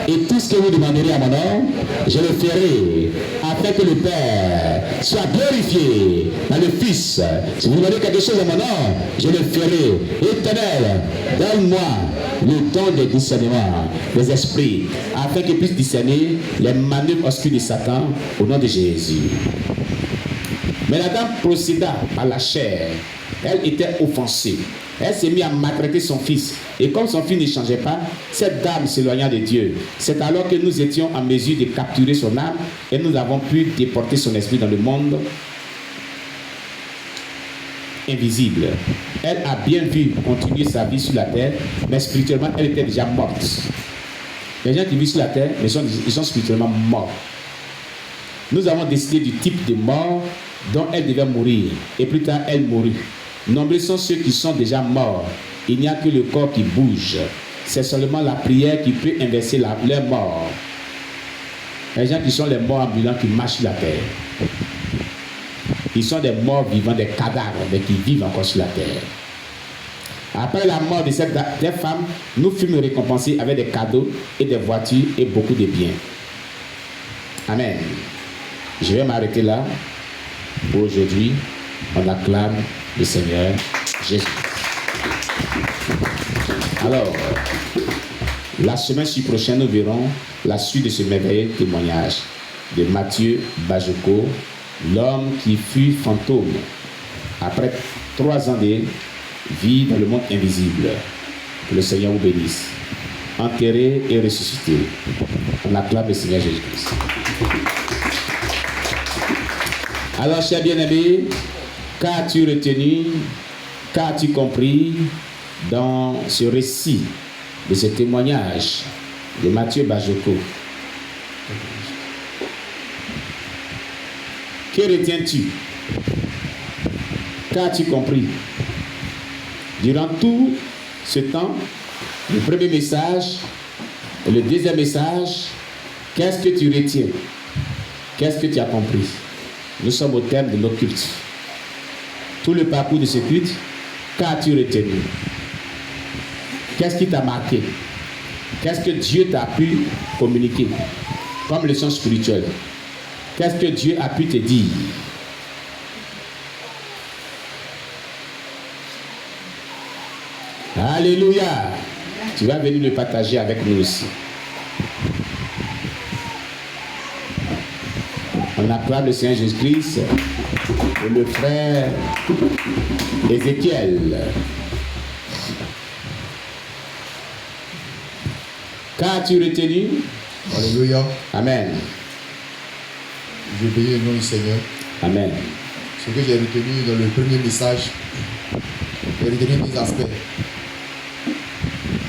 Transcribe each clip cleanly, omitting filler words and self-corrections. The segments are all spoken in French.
Et tout ce que vous demanderez à mon nom, je le ferai, afin que le Père soit glorifié dans le Fils. Si vous demandez quelque chose à mon nom, je le ferai. Éternel, donne-moi le don des discernements des esprits, afin qu'ils puissent discerner les manœuvres obscures de Satan au nom de Jésus. Mais la dame procéda à la chair. Elle était offensée. Elle s'est mise à maltraiter son fils. Et comme son fils ne changeait pas, cette dame s'éloigna de Dieu. C'est alors que nous étions en mesure de capturer son âme et nous avons pu déporter son esprit dans le monde invisible. Elle a bien vu continuer sa vie sur la terre, mais spirituellement, elle était déjà morte. Les gens qui vivent sur la terre, ils sont spirituellement morts. Nous avons décidé du type de mort dont elle devait mourir. Et plus tard, elle mourut. Nombreux sont ceux qui sont déjà morts. Il n'y a que le corps qui bouge. C'est seulement la prière qui peut inverser leur mort. Les gens qui sont les morts ambulants qui marchent sur la terre. Ils sont des morts vivants, des cadavres, mais qui vivent encore sur la terre. Après la mort de cette femme, nous fûmes récompensés avec des cadeaux et des voitures et beaucoup de biens. Amen. Je vais m'arrêter là. Pour aujourd'hui, on acclame le Seigneur Jésus. Alors, la semaine prochaine, nous verrons la suite de ce merveilleux témoignage de Mathieu Bajoko, l'homme qui fut fantôme après 3 ans de vie dans le monde invisible. Que le Seigneur vous bénisse. Enterré et ressuscité. On acclame le Seigneur Jésus-Christ. Alors, chers bien-aimés, qu'as-tu retenu, qu'as-tu compris dans ce récit de ce témoignage de Mathieu Bajoko? Que retiens-tu? Qu'as-tu compris? Durant tout ce temps, le premier message et le deuxième message, qu'est-ce que tu retiens? Qu'est-ce que tu as compris? Nous sommes au terme de nos cultes. Tout le parcours de ce culte, qu'as-tu retenu? Qu'est-ce qui t'a marqué? Qu'est-ce que Dieu t'a pu communiquer comme leçon spirituelle? Qu'est-ce que Dieu a pu te dire? Alléluia! Tu vas venir le partager avec nous aussi. On acclame le Seigneur Jésus-Christ et le frère Ézéchiel. Qu'as-tu retenu? Alléluia. Amen. Je bénis le nom du Seigneur. Amen. Ce que j'ai retenu dans le premier message, j'ai retenu 10 aspects.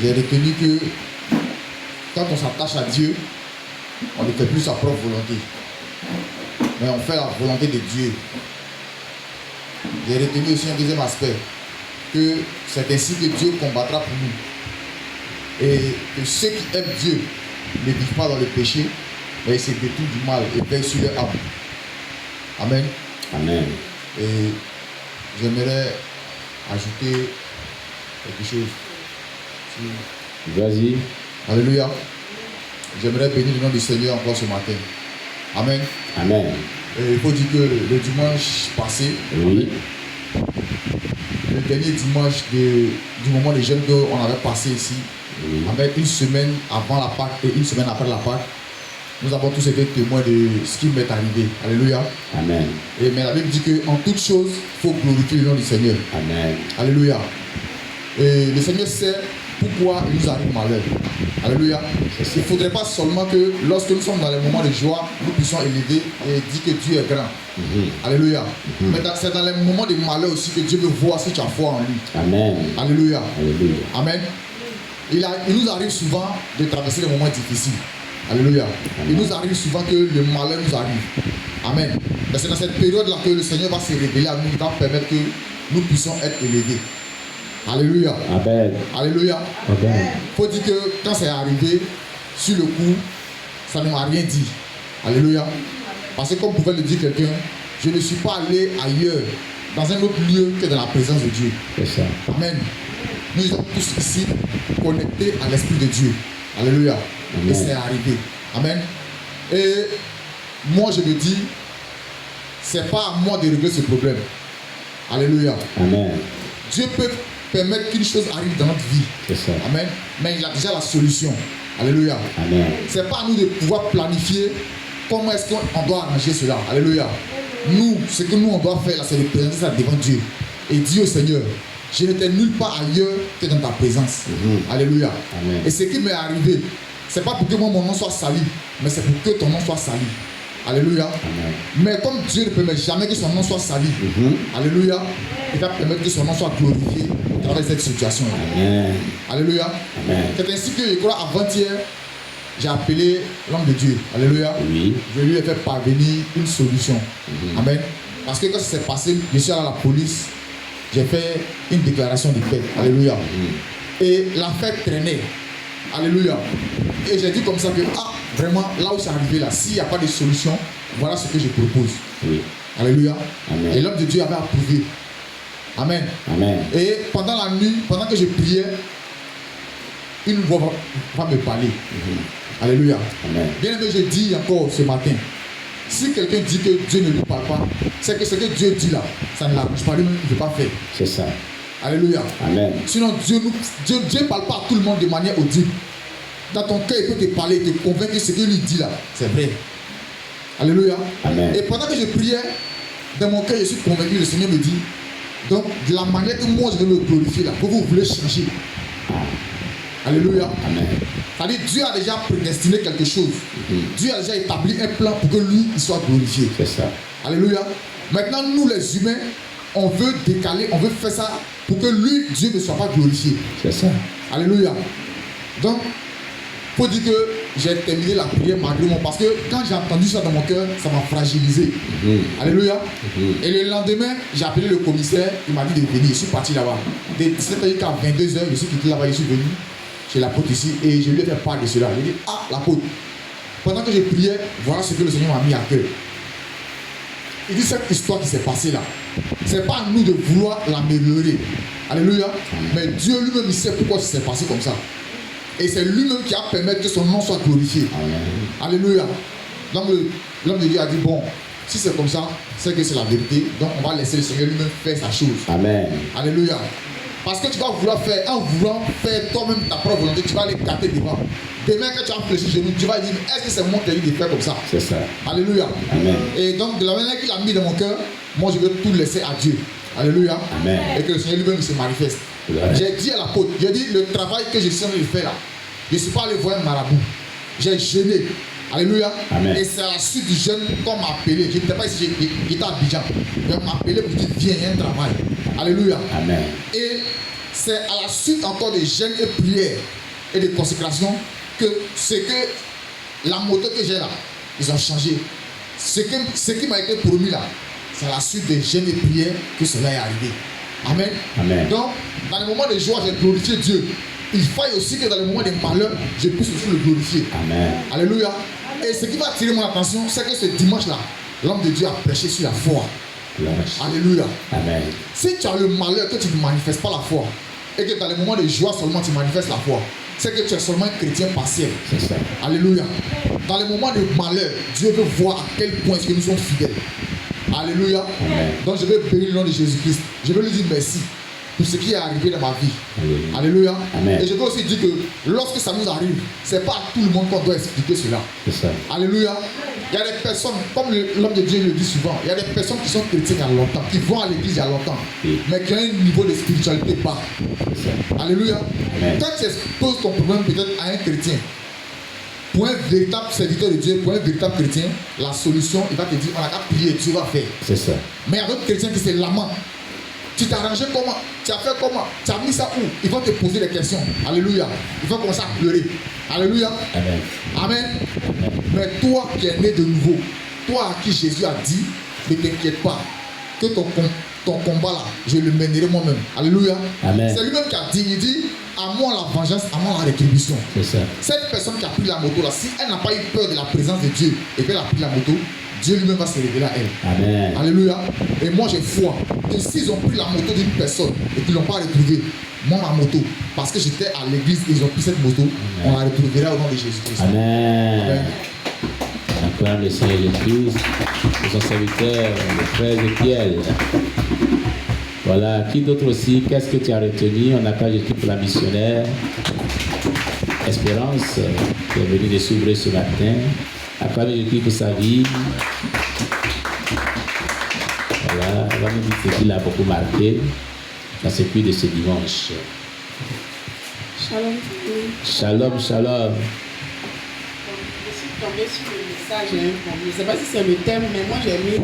J'ai retenu que quand on s'attache à Dieu, on ne fait plus sa propre volonté, mais on fait la volonté de Dieu. J'ai retenu aussi un deuxième aspect, que c'est ainsi que Dieu combattra pour nous. Et que ceux qui aiment Dieu ne vivent pas dans le péché, mais ils se détournent du mal et veillent sur leur âme. Amen. Amen. Et j'aimerais ajouter quelque chose. Vas-y. Alléluia. J'aimerais bénir le nom du Seigneur encore ce matin. Amen. Amen. Et il faut dire que le dimanche passé, Oui. le dernier dimanche du moment des jeunes qu'on avait passé ici, Oui. avec une semaine avant la Pâque et une semaine après la Pâque, nous avons tous été témoins de ce qui m'est arrivé. Alléluia. Amen. Mais la Bible dit qu'en toute chose, il faut glorifier le nom du Seigneur. Amen. Alléluia. Et le Seigneur sait pourquoi il nous arrive malheur. Alléluia. Il ne faudrait pas seulement que lorsque nous sommes dans les moments de joie, nous puissions élever et dire que Dieu est grand. Alléluia. Mais c'est dans les moments de malheur aussi que Dieu veut voir si tu as foi en lui. Amen. Alléluia. Alléluia. Amen. Il nous arrive souvent de traverser des moments difficiles. Alléluia. Amen. Il nous arrive souvent que le malheur nous arrive. Amen. Mais c'est dans cette période-là que le Seigneur va se révéler à nous, il va permettre que nous puissions être élevés. Alléluia. Amen. Alléluia. Amen. Il faut dire que quand c'est arrivé, sur le coup, ça ne m'a rien dit. Alléluia. Parce que comme pouvait le dire quelqu'un, je ne suis pas allé ailleurs, dans un autre lieu que dans la présence de Dieu. C'est ça. Amen. Nous sommes tous ici connectés à l'Esprit de Dieu. Alléluia. Amen. Et c'est arrivé. Amen. Et moi je me dis, c'est pas à moi de régler ce problème. Alléluia. Amen. Dieu peut permettre qu'une chose arrive dans notre vie. C'est ça. Amen. Mais il a déjà la solution. Alléluia. Amen. C'est pas à nous de pouvoir planifier comment est-ce qu'on doit arranger cela. Alléluia. Nous, ce que nous on doit faire là, c'est de présenter ça devant Dieu. Et dire au Seigneur, je n'étais nulle part ailleurs que dans ta présence. Alléluia. Amen. Et ce qui m'est arrivé, c'est pas pour que moi, mon nom soit sali, mais c'est pour que ton nom soit sali. Alléluia. Amen. Mais comme Dieu ne permet jamais que son nom soit sali, Alléluia, il va permettre que son nom soit glorifié à travers cette situation. Amen. Alléluia. Amen. C'est ainsi que je crois avant-hier, j'ai appelé l'homme de Dieu. Alléluia. Oui. Je lui ai fait parvenir une solution. Amen. Parce que quand ça s'est passé, je suis allé à la police, j'ai fait une déclaration de paix. Alléluia. Et l'affaire traînait. Alléluia. Et j'ai dit comme ça que, vraiment, là où c'est arrivé, là, s'il n'y a pas de solution, voilà ce que je propose. Oui. Alléluia. Amen. Et l'homme de Dieu avait approuvé. Amen. Amen. Et pendant la nuit, pendant que je priais, une voix va me parler. Alléluia. Amen. Bien aimé, je dis encore ce matin, si quelqu'un dit que Dieu ne lui parle pas, c'est que ce que Dieu dit là, ça ne l'arrange pas, lui-même, il ne peut pas faire. C'est ça. Alléluia. Amen. Sinon, Dieu ne parle pas à tout le monde de manière audible. Dans ton cœur, il peut te parler, te convaincre que ce qu'il lui dit là, c'est vrai. Alléluia. Amen. Et pendant que je priais, dans mon cœur, je suis convaincu, le Seigneur me dit, donc, de la manière que moi je vais me glorifier là, que vous voulez changer. Alléluia. Amen. C'est-à-dire, Dieu a déjà prédestiné quelque chose. Dieu a déjà établi un plan pour que lui, il soit glorifié. C'est ça. Alléluia. Maintenant, nous les humains, on veut décaler, on veut faire ça pour que lui, Dieu ne soit pas glorifié. C'est ça. Alléluia. Donc, il faut dire que j'ai terminé la prière malgré moi, parce que quand j'ai entendu ça dans mon cœur, ça m'a fragilisé. Alléluia. Et le lendemain, j'ai appelé le commissaire, il m'a dit de venir. Je suis parti là-bas. De 17h jusqu'à 22h, je suis quitté là-bas, je suis venu chez l'apôtre ici et je lui ai fait part de cela. Il dit, l'apôtre, pendant que je priais, voilà ce que le Seigneur m'a mis à cœur. Il dit, cette histoire qui s'est passée là, c'est pas à nous de vouloir l'améliorer. Alléluia. Mais Dieu lui-même, il sait pourquoi ça s'est passé comme ça. Et c'est lui-même qui a permis que son nom soit glorifié. Amen. Alléluia. Donc l'homme de Dieu a dit, bon, si c'est comme ça, c'est que c'est la vérité. Donc on va laisser le Seigneur lui-même faire sa chose. Amen. Alléluia. Parce que tu vas vouloir faire, en voulant faire toi-même ta propre volonté, tu vas aller gâter devant. Demain, quand tu vas fléchir chez nous, tu vas dire, est-ce que c'est moi qui ai dit de faire comme ça? C'est ça. Alléluia. Amen. Et donc, de la manière qu'il a mis dans mon cœur, moi je veux tout laisser à Dieu. Alléluia. Amen. Et que le Seigneur lui-même se manifeste. J'ai dit à l'apôtre, j'ai dit, le travail que je suis en train de faire là, je ne suis pas allé voir un marabout. J'ai jeûné. Alléluia. Amen. Et c'est à la suite du jeûne qu'on m'a appelé. Je n'étais pas ici, j'étais à Abidjan. On m'a appelé pour dire, viens, il y a un travail. Alléluia. Amen. Et c'est à la suite encore des jeûnes et prières et de consécration que ce que la moto que j'ai là, ils ont changé. Ce qui m'a été promis là, c'est à la suite des jeûnes et prières que cela est arrivé. Amen. Amen. Donc, dans les moments de joie, j'ai glorifié Dieu. Il faille aussi que dans les moments de malheur, je puisse aussi le glorifier. Amen. Alléluia. Et ce qui va attirer mon attention, c'est que ce dimanche-là, l'homme de Dieu a prêché sur la foi. Alléluia. Amen. Si tu as le malheur que tu ne manifestes pas la foi, et que dans les moments de joie seulement tu manifestes la foi, c'est que tu es seulement un chrétien partiel. C'est ça. Alléluia. Dans les moments de malheur, Dieu veut voir à quel point est-ce que nous sommes fidèles. Alléluia. Amen. Donc je vais bénir le nom de Jésus-Christ. Je vais lui dire merci pour ce qui est arrivé dans ma vie. Alléluia. Amen. Et je veux aussi dire que lorsque ça nous arrive, ce n'est pas à tout le monde qu'on doit expliquer cela. C'est ça. Alléluia. Il y a des personnes, comme l'homme de Dieu le dit souvent, il y a des personnes qui sont chrétiennes il y a longtemps, qui vont à l'église il y a longtemps, mais qui ont un niveau de spiritualité bas. Alléluia. Amen. Quand tu exposes ton problème peut-être à un chrétien, pour un véritable serviteur de Dieu, pour un véritable chrétien, la solution, il va te dire, on a qu'à prier, Dieu va faire. C'est ça. Mais il y a d'autres chrétiens qui se lamentent. Tu t'es arrangé comment? Tu as fait comment? Tu as mis ça où? Ils vont te poser des questions. Alléluia. Ils vont commencer à pleurer. Alléluia. Amen. Amen. Amen. Mais toi qui es né de nouveau, toi à qui Jésus a dit, ne t'inquiète pas, que ton combat là, je le mènerai moi-même. Alléluia. Amen. C'est lui-même qui a dit, il dit, à moi la vengeance, à moi la rétribution. C'est ça. Cette personne qui a pris la moto là, si elle n'a pas eu peur de la présence de Dieu et qu'elle a pris la moto, Dieu lui-même va se révéler à elle. Amen. Alléluia. Et moi j'ai foi que s'ils ont pris la moto d'une personne et qu'ils ne l'ont pas retrouvée, moi ma moto, parce que j'étais à l'église et ils ont pris cette moto, on la retrouvera au nom de Jésus-Christ. Amen. Amen. Acclame le Seigneur Jésus-Christ et son serviteur, le frère Ézéchiel. Voilà, qui d'autre aussi? Qu'est-ce que tu as retenu? On acclame Jésus pour la missionnaire Espérance qui est venue de s'ouvrir ce matin. Acclame Jésus pour sa vie. Voilà, on va nous dire ce qu'il a beaucoup marqué dans ce culte de ce dimanche. Shalom. Shalom, shalom. Je suis tombée sur le message. Je ne sais pas si c'est le thème, mais moi j'ai mis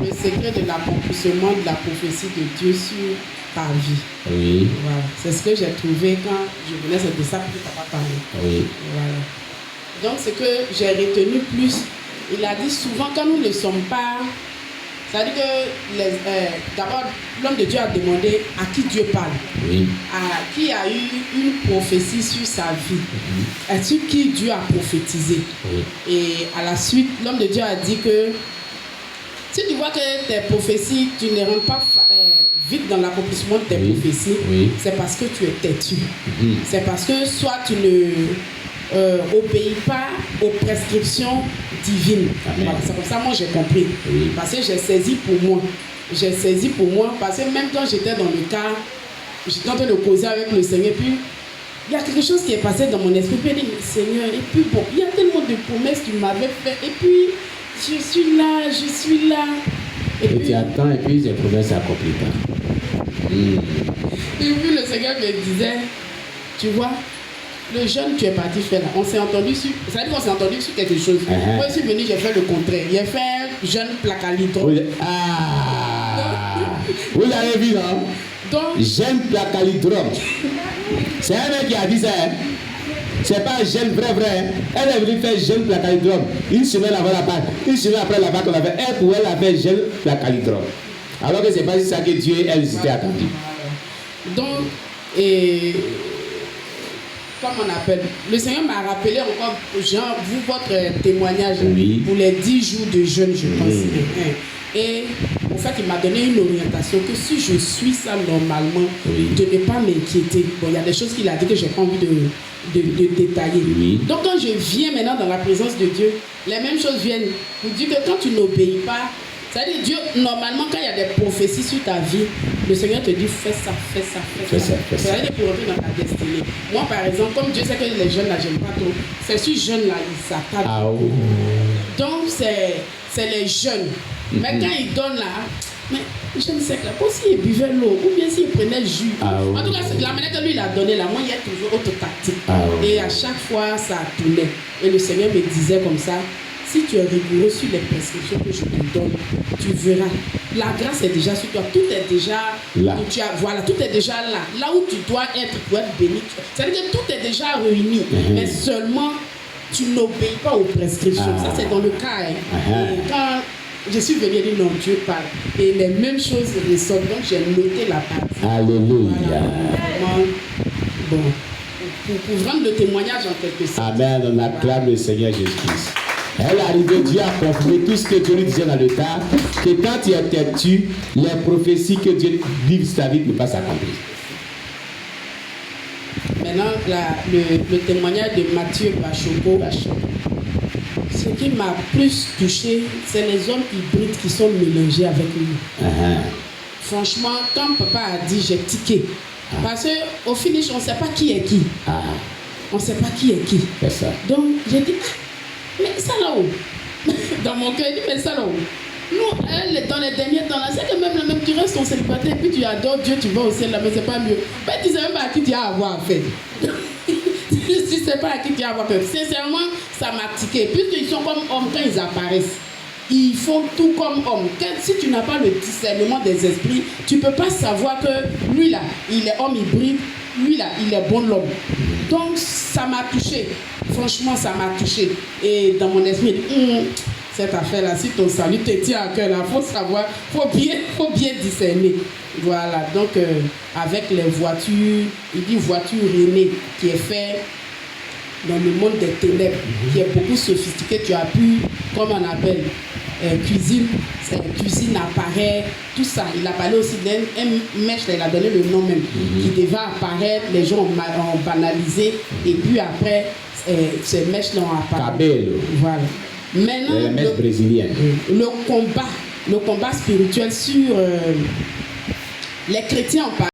le secret de l'accomplissement de la prophétie de Dieu sur ta vie. Oui, Voilà. C'est ce que j'ai trouvé quand je venais, c'est de ça que tu n'as pas parlé. oui, Voilà. Donc ce que j'ai retenu plus, il a dit souvent quand nous ne sommes pas. C'est-à-dire que d'abord, l'homme de Dieu a demandé à qui Dieu parle, oui. à qui a eu une prophétie sur sa vie, à sur qui Dieu a prophétisé. Oui. Et à la suite, l'homme de Dieu a dit que si tu vois que tes prophéties, tu ne rentres pas vite dans l'accomplissement de tes Oui. prophéties, Oui. c'est parce que tu es têtu. Mhm. C'est parce que soit tu ne obéis pas aux prescriptions divines. Amen. Voilà, c'est comme ça moi j'ai compris. Oui. Parce que j'ai saisi pour moi. J'ai saisi pour moi parce que même quand j'étais dans le cas, j'étais en train de causer avec le Seigneur, puis il y a quelque chose qui est passé dans mon esprit. Puis il dit, mais Seigneur, et puis bon, il y a tellement de promesses que tu m'avais fait. Et puis je suis là, je suis là. Et tu attends et puis les promesses s'accomplissent pas. Et puis le Seigneur me disait, tu vois, le jeûne tu es parti faire là, on s'est entendu sur, ça veut dire qu'on s'est entendu sur quelque chose. Moi je suis venu, j'ai fait le contraire. J'ai fait jeûne placalito. Oui. Ah, vous l'avez vu, non? Donc, Jeune placalidrome. C'est un mec qui a dit ça. Hein? C'est pas un jeune vrai. Hein? Elle est venue faire jeune placalidrome. Une semaine avant la Pâque. Une semaine après la Pâque, on a fait. Elle pouvait la faire jeune placalidrome. Alors que c'est pas ça que Dieu et elle s'étaient attendus. donc, et comme on appelle, le Seigneur m'a rappelé encore, genre, vous, votre témoignage Oui. pour les 10 jours de jeûne, je pense. Et en fait, il m'a donné une orientation que si je suis ça normalement, Oui. de ne pas m'inquiéter. Bon, il y a des choses qu'il a dit que j'ai pas envie de détailler. Oui. Donc, quand je viens maintenant dans la présence de Dieu, les mêmes choses viennent. Pour dire que quand tu n'obéis pas, c'est-à-dire Dieu, normalement, quand il y a des prophéties sur ta vie, le Seigneur te dit fais ça, fais ça, fais ça. C'est-à-dire pour entrer dans ta destinée. Moi, par exemple, comme Dieu sait que les jeunes là, j'aime pas trop, c'est sur jeunes là, ils s'attardent. Ah, oh. Donc, c'est les jeunes. Mais quand ils donnent là, mais je ne sais pas, comme s'ils buvaient l'eau ou bien s'ils prenaient le jus. Ah, en tout cas, la manière que lui il a donné là, moi, il y a toujours autre tactique. Ah, oui. Et à chaque fois, ça tournait. Et le Seigneur me disait comme ça, si tu es rigoureux sur les prescriptions que je te donne, tu verras. La grâce est déjà sur toi. Tout est déjà là. Voilà, tout est déjà là. Là où tu dois être pour être béni. C'est-à-dire que tout est déjà réuni. Mais seulement, tu n'obéis pas aux prescriptions. Ça, c'est dans le cas. Hein. Et quand je suis venu dire non, Dieu parle. Et les mêmes choses ressortent. Donc, j'ai noté la partie. Alléluia. Voilà. Vraiment, bon. Pour rendre le témoignage en quelque sorte. Amen. On acclame le Seigneur Jésus-Christ. Elle est arrivée, Dieu a confirmé tout ce que Dieu lui disait dans le tas, que quand tu es têtu, les prophéties que Dieu dit sur ta vie ne peuvent pas s'accomplir. Maintenant, le témoignage de Mathieu Bachoko. Ce qui m'a plus touché, c'est les hommes hybrides qui sont mélangés avec nous. Franchement, quand papa a dit, j'ai tiqué. Parce qu'au finish, on ne sait pas qui est qui. On ne sait pas qui est qui. C'est ça. Donc, j'ai dit, mais ça là-haut. Dans mon cœur, il dit, mais ça là-haut. Nous, dans les derniers temps, là, c'est que même tu restes ton célibataire et puis tu adores Dieu, tu vas au ciel là, mais c'est pas mieux. Mais tu ne sais même pas à qui tu as à avoir affaire. Tu ne sais pas à qui tu as à avoir affaire. Sincèrement, ça m'a tiqué. Puisqu'ils sont comme hommes quand ils apparaissent. Ils font tout comme homme. Si tu n'as pas le discernement des esprits, tu ne peux pas savoir que lui là, il est homme hybride, lui là, il est bon l'homme. Donc ça m'a touché. Franchement, ça m'a touché. Et dans mon esprit, cette affaire-là, si ton salut te tient à cœur, il faut savoir, faut bien discerner. Voilà, donc avec les voitures, il dit voiture René, qui est fait dans le monde des ténèbres, qui est beaucoup sophistiqué, tu as pu, comme on appelle, cuisine apparaît, tout ça. Il a parlé aussi d'un mèche, il a donné le nom même, qui devait apparaître, les gens ont banalisé, et puis après, ces mèches-là ont apparu. Cabello. Voilà. Maintenant, La mèche brésilienne. le combat spirituel sur les chrétiens en